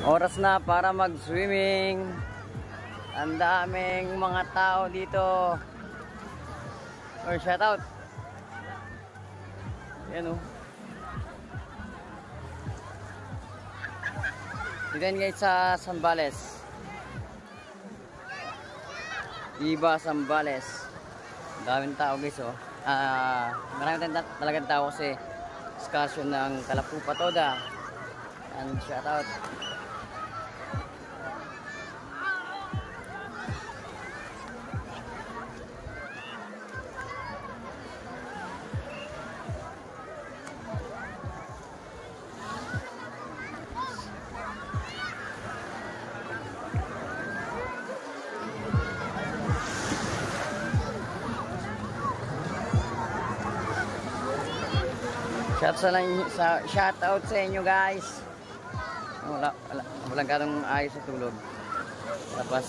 Oras na para mag-swimming. Ang daming mga tao dito. Or shout out. Yan o. Dito yan guys sa Zambales. Iba Zambales. Daming tao guys oh. Marami talagang tao kasi excursion ng Kalapu Patoda. And shout out. Shout out sa inyo guys. Walang ganong ayos sa tulog. Tapos